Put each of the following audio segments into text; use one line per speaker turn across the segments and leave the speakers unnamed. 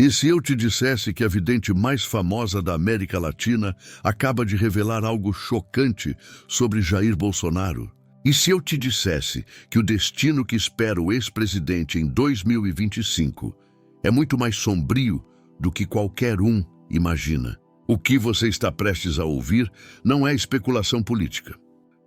E se eu te dissesse que a vidente mais famosa da América Latina acaba de revelar algo chocante sobre Jair Bolsonaro? E se eu te dissesse que o destino que espera o ex-presidente em 2025 é muito mais sombrio do que qualquer um imagina? O que você está prestes a ouvir não é especulação política,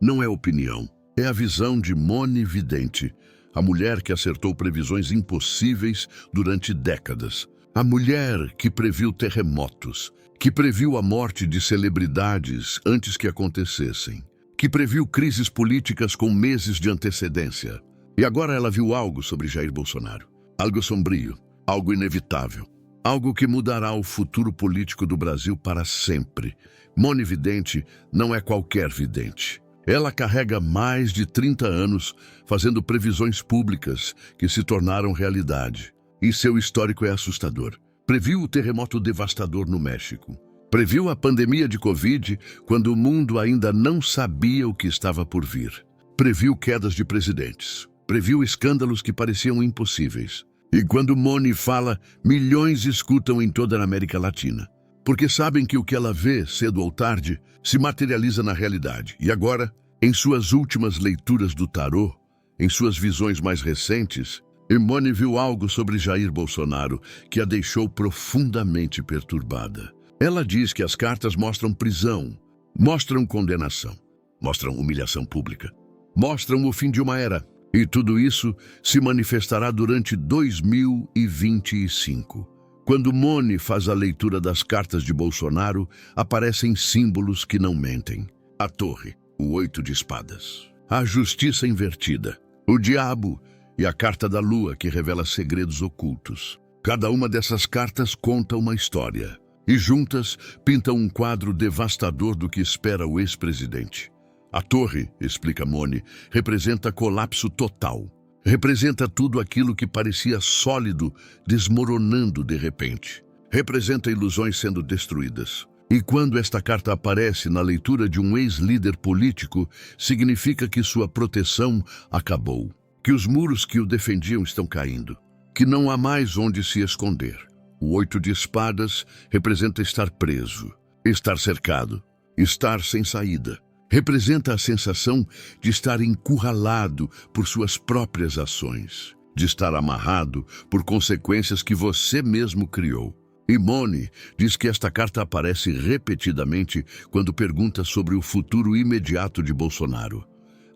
não é opinião. É a visão de Moni Vidente, a mulher que acertou previsões impossíveis durante décadas. A mulher que previu terremotos, que previu a morte de celebridades antes que acontecessem, que previu crises políticas com meses de antecedência. E agora ela viu algo sobre Jair Bolsonaro. Algo sombrio, algo inevitável, algo que mudará o futuro político do Brasil para sempre. Moni Vidente não é qualquer vidente. Ela carrega mais de 30 anos fazendo previsões públicas que se tornaram realidade. E seu histórico é assustador. Previu o terremoto devastador no México. Previu a pandemia de Covid quando o mundo ainda não sabia o que estava por vir. Previu quedas de presidentes. Previu escândalos que pareciam impossíveis. E quando Moni fala, milhões escutam em toda a América Latina. Porque sabem que o que ela vê, cedo ou tarde, se materializa na realidade. E agora, em suas últimas leituras do tarô, em suas visões mais recentes, Moni viu algo sobre Jair Bolsonaro que a deixou profundamente perturbada. Ela diz que as cartas mostram prisão, mostram condenação, mostram humilhação pública, mostram o fim de uma era. E tudo isso se manifestará durante 2025. Quando Moni faz a leitura das cartas de Bolsonaro, aparecem símbolos que não mentem. A torre, o 8 de espadas, a justiça invertida, o diabo e a carta da lua que revela segredos ocultos. Cada uma dessas cartas conta uma história e juntas pintam um quadro devastador do que espera o ex-presidente. A torre, explica Moni, representa colapso total. Representa tudo aquilo que parecia sólido desmoronando de repente. Representa ilusões sendo destruídas. E quando esta carta aparece na leitura de um ex-líder político, significa que sua proteção acabou. Que os muros que o defendiam estão caindo. Que não há mais onde se esconder. O 8 de espadas representa estar preso, estar cercado, estar sem saída. Representa a sensação de estar encurralado por suas próprias ações, de estar amarrado por consequências que você mesmo criou. E Moni diz que esta carta aparece repetidamente quando pergunta sobre o futuro imediato de Bolsonaro.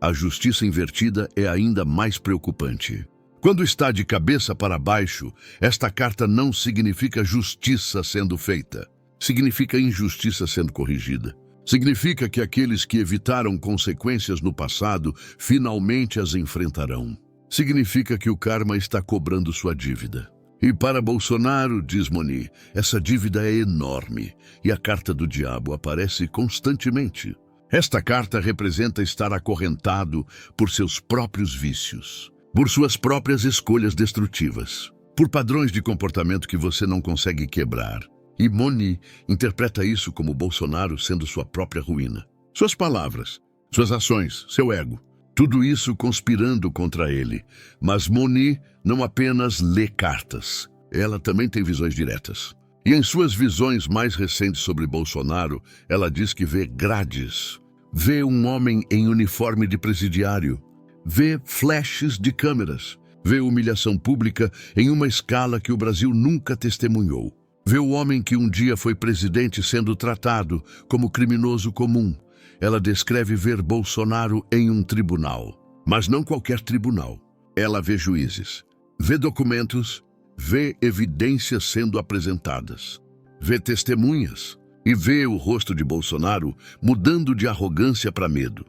A justiça invertida é ainda mais preocupante. Quando está de cabeça para baixo, esta carta não significa justiça sendo feita. Significa injustiça sendo corrigida. Significa que aqueles que evitaram consequências no passado finalmente as enfrentarão. Significa que o karma está cobrando sua dívida. E para Bolsonaro, diz Moni, essa dívida é enorme e a carta do diabo aparece constantemente. Esta carta representa estar acorrentado por seus próprios vícios, por suas próprias escolhas destrutivas, por padrões de comportamento que você não consegue quebrar. E Moni interpreta isso como Bolsonaro sendo sua própria ruína. Suas palavras, suas ações, seu ego, tudo isso conspirando contra ele. Mas Moni não apenas lê cartas, ela também tem visões diretas. E em suas visões mais recentes sobre Bolsonaro, ela diz que vê grades, vê um homem em uniforme de presidiário, vê flashes de câmeras, vê humilhação pública em uma escala que o Brasil nunca testemunhou. Vê o homem que um dia foi presidente sendo tratado como criminoso comum. Ela descreve ver Bolsonaro em um tribunal, mas não qualquer tribunal. Ela vê juízes, vê documentos, vê evidências sendo apresentadas, vê testemunhas e vê o rosto de Bolsonaro mudando de arrogância para medo,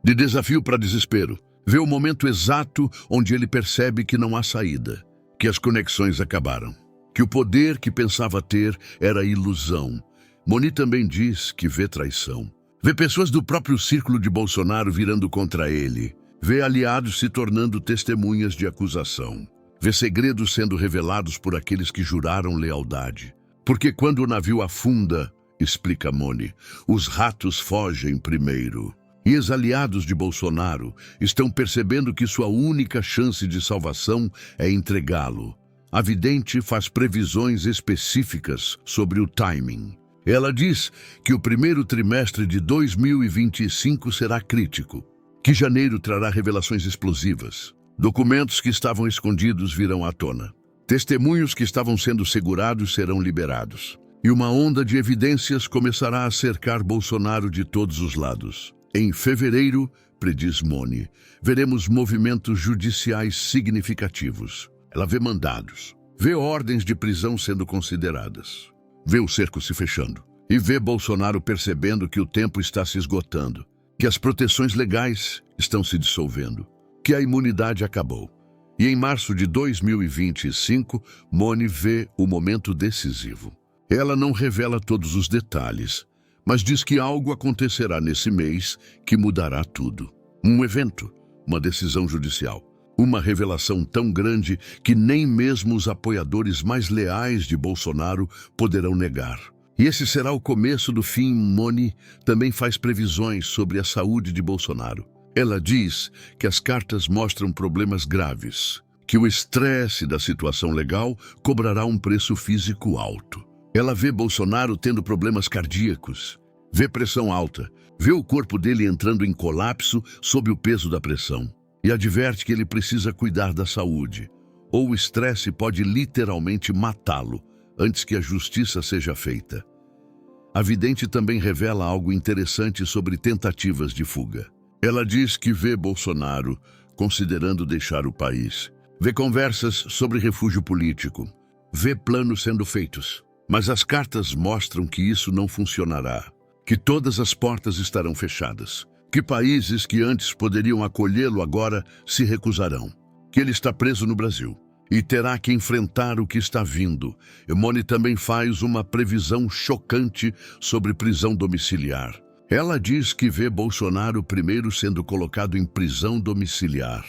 de desafio para desespero. Vê o momento exato onde ele percebe que não há saída, que as conexões acabaram, que o poder que pensava ter era ilusão. Moni também diz que vê traição. Vê pessoas do próprio círculo de Bolsonaro virando contra ele. Vê aliados se tornando testemunhas de acusação. Vê segredos sendo revelados por aqueles que juraram lealdade. Porque quando o navio afunda, explica Moni, os ratos fogem primeiro. E os aliados de Bolsonaro estão percebendo que sua única chance de salvação é entregá-lo. A vidente faz previsões específicas sobre o timing. Ela diz que o primeiro trimestre de 2025 será crítico, que janeiro trará revelações explosivas. Documentos que estavam escondidos virão à tona. Testemunhos que estavam sendo segurados serão liberados. E uma onda de evidências começará a cercar Bolsonaro de todos os lados. Em fevereiro, prediz Moni, veremos movimentos judiciais significativos. Ela vê mandados, vê ordens de prisão sendo consideradas, vê o cerco se fechando e vê Bolsonaro percebendo que o tempo está se esgotando, que as proteções legais estão se dissolvendo, que a imunidade acabou. E em março de 2025, Moni vê o momento decisivo. Ela não revela todos os detalhes, mas diz que algo acontecerá nesse mês que mudará tudo. Um evento, uma decisão judicial, uma revelação tão grande que nem mesmo os apoiadores mais leais de Bolsonaro poderão negar. E esse será o começo do fim. Moni também faz previsões sobre a saúde de Bolsonaro. Ela diz que as cartas mostram problemas graves, que o estresse da situação legal cobrará um preço físico alto. Ela vê Bolsonaro tendo problemas cardíacos, vê pressão alta, vê o corpo dele entrando em colapso sob o peso da pressão e adverte que ele precisa cuidar da saúde, ou o estresse pode literalmente matá-lo antes que a justiça seja feita. A vidente também revela algo interessante sobre tentativas de fuga. Ela diz que vê Bolsonaro considerando deixar o país, vê conversas sobre refúgio político, vê planos sendo feitos. Mas as cartas mostram que isso não funcionará, que todas as portas estarão fechadas, que países que antes poderiam acolhê-lo agora se recusarão, que ele está preso no Brasil e terá que enfrentar o que está vindo. Moni também faz uma previsão chocante sobre prisão domiciliar. Ela diz que vê Bolsonaro primeiro sendo colocado em prisão domiciliar,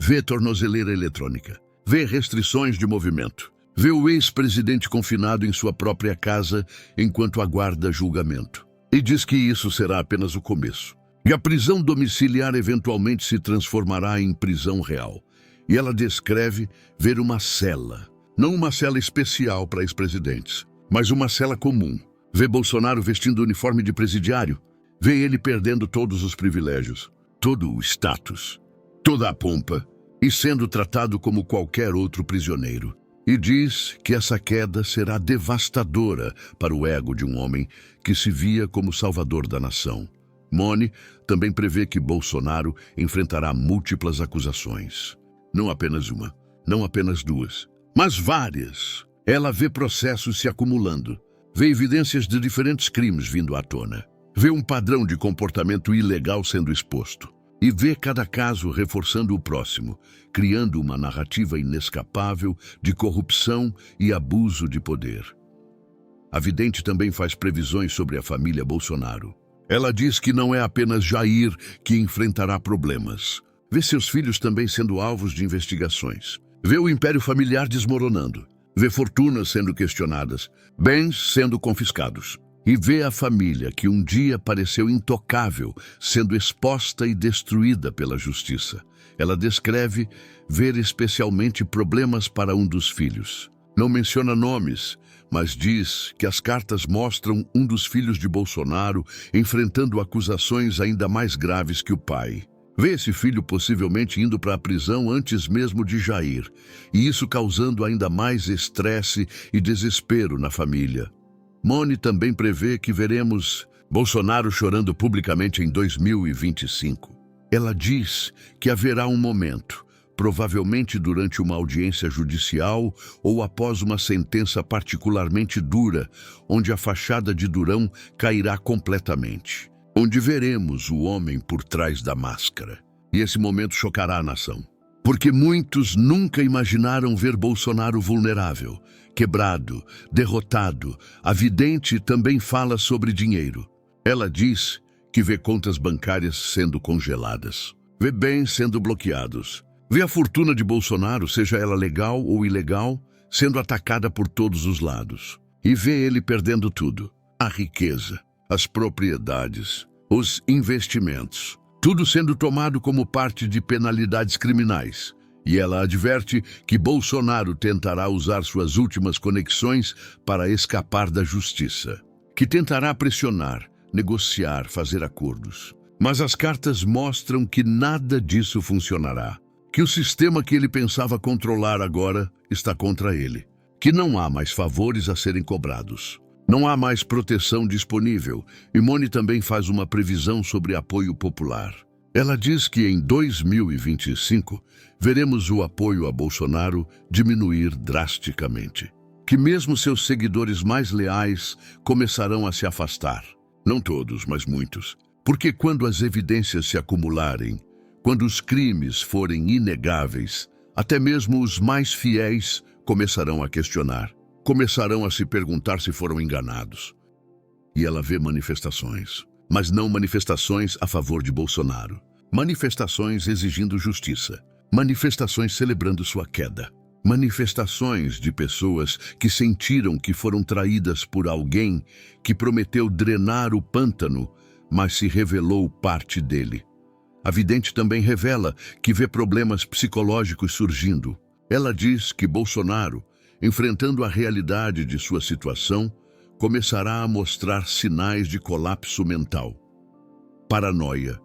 vê tornozeleira eletrônica, vê restrições de movimento, vê o ex-presidente confinado em sua própria casa enquanto aguarda julgamento. E diz que isso será apenas o começo. E a prisão domiciliar eventualmente se transformará em prisão real. E ela descreve ver uma cela, não uma cela especial para ex-presidentes, mas uma cela comum. Vê Bolsonaro vestindo o uniforme de presidiário, vê ele perdendo todos os privilégios, todo o status, toda a pompa, e sendo tratado como qualquer outro prisioneiro. E diz que essa queda será devastadora para o ego de um homem que se via como salvador da nação. Moni também prevê que Bolsonaro enfrentará múltiplas acusações. Não apenas uma, não apenas duas, mas várias. Ela vê processos se acumulando, vê evidências de diferentes crimes vindo à tona, vê um padrão de comportamento ilegal sendo exposto. E vê cada caso reforçando o próximo, criando uma narrativa inescapável de corrupção e abuso de poder. A vidente também faz previsões sobre a família Bolsonaro. Ela diz que não é apenas Jair que enfrentará problemas. Vê seus filhos também sendo alvos de investigações. Vê o império familiar desmoronando. Vê fortunas sendo questionadas, bens sendo confiscados. E vê a família que um dia pareceu intocável, sendo exposta e destruída pela justiça. Ela descreve ver especialmente problemas para um dos filhos. Não menciona nomes, mas diz que as cartas mostram um dos filhos de Bolsonaro enfrentando acusações ainda mais graves que o pai. Vê esse filho possivelmente indo para a prisão antes mesmo de Jair, e isso causando ainda mais estresse e desespero na família. Moni também prevê que veremos Bolsonaro chorando publicamente em 2025. Ela diz que haverá um momento, provavelmente durante uma audiência judicial ou após uma sentença particularmente dura, onde a fachada de durão cairá completamente, onde veremos o homem por trás da máscara. E esse momento chocará a nação, porque muitos nunca imaginaram ver Bolsonaro vulnerável, quebrado, derrotado. A vidente também fala sobre dinheiro. Ela diz que vê contas bancárias sendo congeladas, vê bens sendo bloqueados, vê a fortuna de Bolsonaro, seja ela legal ou ilegal, sendo atacada por todos os lados. E vê ele perdendo tudo: a riqueza, as propriedades, os investimentos, tudo sendo tomado como parte de penalidades criminais. E ela adverte que Bolsonaro tentará usar suas últimas conexões para escapar da justiça, que tentará pressionar, negociar, fazer acordos. Mas as cartas mostram que nada disso funcionará, que o sistema que ele pensava controlar agora está contra ele, que não há mais favores a serem cobrados. Não há mais proteção disponível, e Moni também faz uma previsão sobre apoio popular. Ela diz que em 2025 veremos o apoio a Bolsonaro diminuir drasticamente, que mesmo seus seguidores mais leais começarão a se afastar. Não todos, mas muitos. Porque quando as evidências se acumularem, quando os crimes forem inegáveis, até mesmo os mais fiéis começarão a questionar. Começarão a se perguntar se foram enganados. E ela vê manifestações, mas não manifestações a favor de Bolsonaro. Manifestações exigindo justiça. Manifestações celebrando sua queda. Manifestações de pessoas que sentiram que foram traídas por alguém que prometeu drenar o pântano, mas se revelou parte dele. A vidente também revela que vê problemas psicológicos surgindo. Ela diz que Bolsonaro, enfrentando a realidade de sua situação, começará a mostrar sinais de colapso mental, paranoia,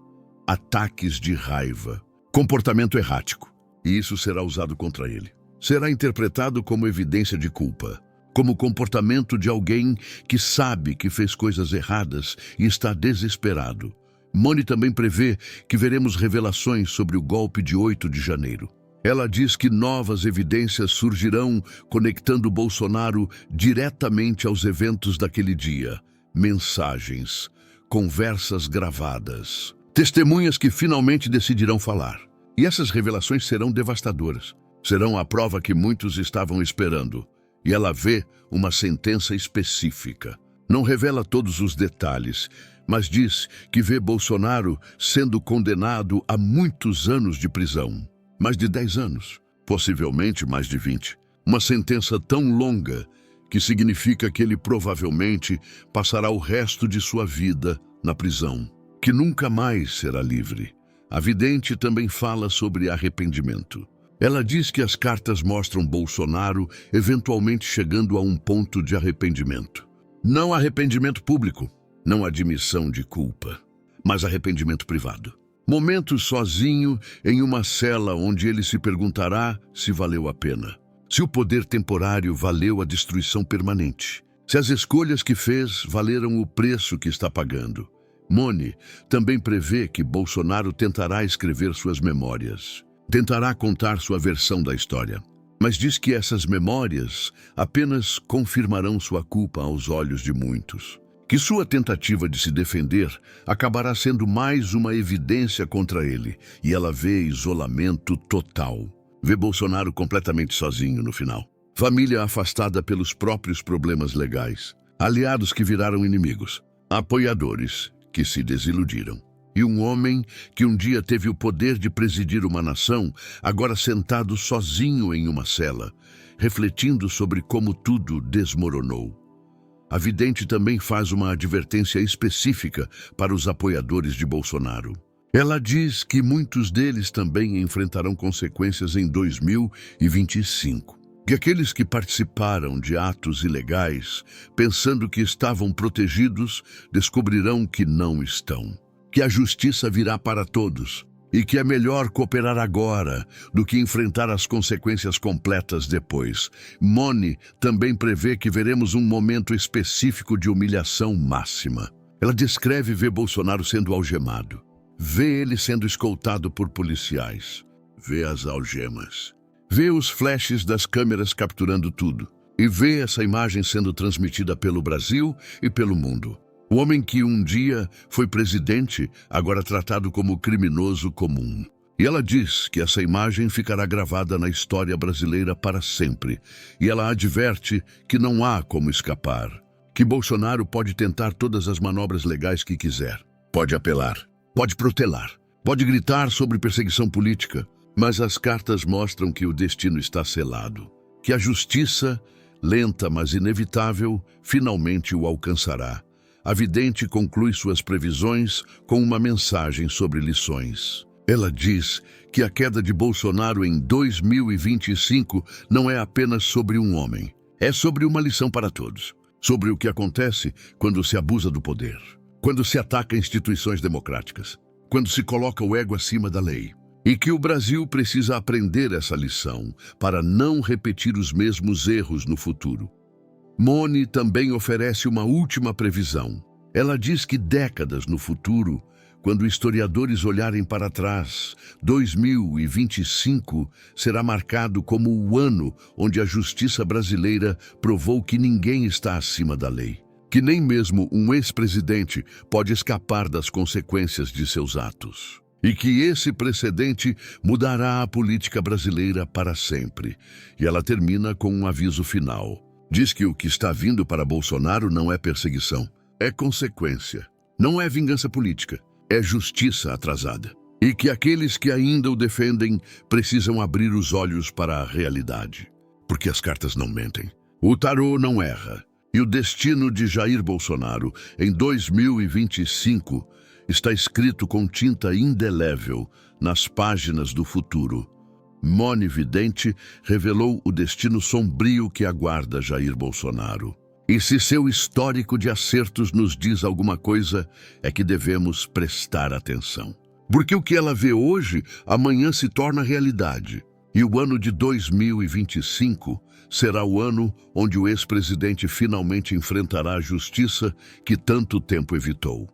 ataques de raiva, comportamento errático, e isso será usado contra ele. Será interpretado como evidência de culpa, como comportamento de alguém que sabe que fez coisas erradas e está desesperado. Moni também prevê que veremos revelações sobre o golpe de 8 de janeiro. Ela diz que novas evidências surgirão conectando Bolsonaro diretamente aos eventos daquele dia. Mensagens, conversas gravadas, testemunhas que finalmente decidirão falar. E essas revelações serão devastadoras. Serão a prova que muitos estavam esperando. E ela vê uma sentença específica. Não revela todos os detalhes, mas diz que vê Bolsonaro sendo condenado a muitos anos de prisão. Mais de 10 anos, possivelmente mais de 20. Uma sentença tão longa que significa que ele provavelmente passará o resto de sua vida na prisão, que nunca mais será livre. A vidente também fala sobre arrependimento. Ela diz que as cartas mostram Bolsonaro eventualmente chegando a um ponto de arrependimento. Não arrependimento público, não admissão de culpa, mas arrependimento privado. Momentos sozinho em uma cela onde ele se perguntará se valeu a pena. Se o poder temporário valeu a destruição permanente. Se as escolhas que fez valeram o preço que está pagando. Moni também prevê que Bolsonaro tentará escrever suas memórias. Tentará contar sua versão da história. Mas diz que essas memórias apenas confirmarão sua culpa aos olhos de muitos. Que sua tentativa de se defender acabará sendo mais uma evidência contra ele, e ela vê isolamento total. Vê Bolsonaro completamente sozinho no final. Família afastada pelos próprios problemas legais. Aliados que viraram inimigos. Apoiadores que se desiludiram. E um homem que um dia teve o poder de presidir uma nação, agora sentado sozinho em uma cela, refletindo sobre como tudo desmoronou. A vidente também faz uma advertência específica para os apoiadores de Bolsonaro. Ela diz que muitos deles também enfrentarão consequências em 2025. Que aqueles que participaram de atos ilegais, pensando que estavam protegidos, descobrirão que não estão. Que a justiça virá para todos e que é melhor cooperar agora do que enfrentar as consequências completas depois. Moni também prevê que veremos um momento específico de humilhação máxima. Ela descreve ver Bolsonaro sendo algemado. Vê ele sendo escoltado por policiais. Vê as algemas. Vê os flashes das câmeras capturando tudo. E vê essa imagem sendo transmitida pelo Brasil e pelo mundo. O homem que um dia foi presidente, agora tratado como criminoso comum. E ela diz que essa imagem ficará gravada na história brasileira para sempre. E ela adverte que não há como escapar. Que Bolsonaro pode tentar todas as manobras legais que quiser. Pode apelar, pode protelar, pode gritar sobre perseguição política. Mas as cartas mostram que o destino está selado. Que a justiça, lenta mas inevitável, finalmente o alcançará. A vidente conclui suas previsões com uma mensagem sobre lições. Ela diz que a queda de Bolsonaro em 2025 não é apenas sobre um homem. É sobre uma lição para todos. Sobre o que acontece quando se abusa do poder, quando se ataca instituições democráticas, quando se coloca o ego acima da lei. E que o Brasil precisa aprender essa lição para não repetir os mesmos erros no futuro. Mone também oferece uma última previsão. Ela diz que décadas no futuro, quando historiadores olharem para trás, 2025 será marcado como o ano onde a justiça brasileira provou que ninguém está acima da lei, que nem mesmo um ex-presidente pode escapar das consequências de seus atos. E que esse precedente mudará a política brasileira para sempre. E ela termina com um aviso final. Diz que o que está vindo para Bolsonaro não é perseguição, é consequência. Não é vingança política, é justiça atrasada. E que aqueles que ainda o defendem precisam abrir os olhos para a realidade. Porque as cartas não mentem. O tarô não erra. E o destino de Jair Bolsonaro em 2025 está escrito com tinta indelével nas páginas do futuro. Mone Vidente revelou o destino sombrio que aguarda Jair Bolsonaro. E se seu histórico de acertos nos diz alguma coisa, é que devemos prestar atenção. Porque o que ela vê hoje, amanhã se torna realidade. E o ano de 2025 será o ano onde o ex-presidente finalmente enfrentará a justiça que tanto tempo evitou.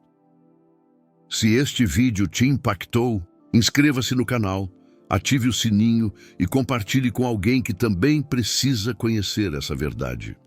Se este vídeo te impactou, inscreva-se no canal, ative o sininho e compartilhe com alguém que também precisa conhecer essa verdade.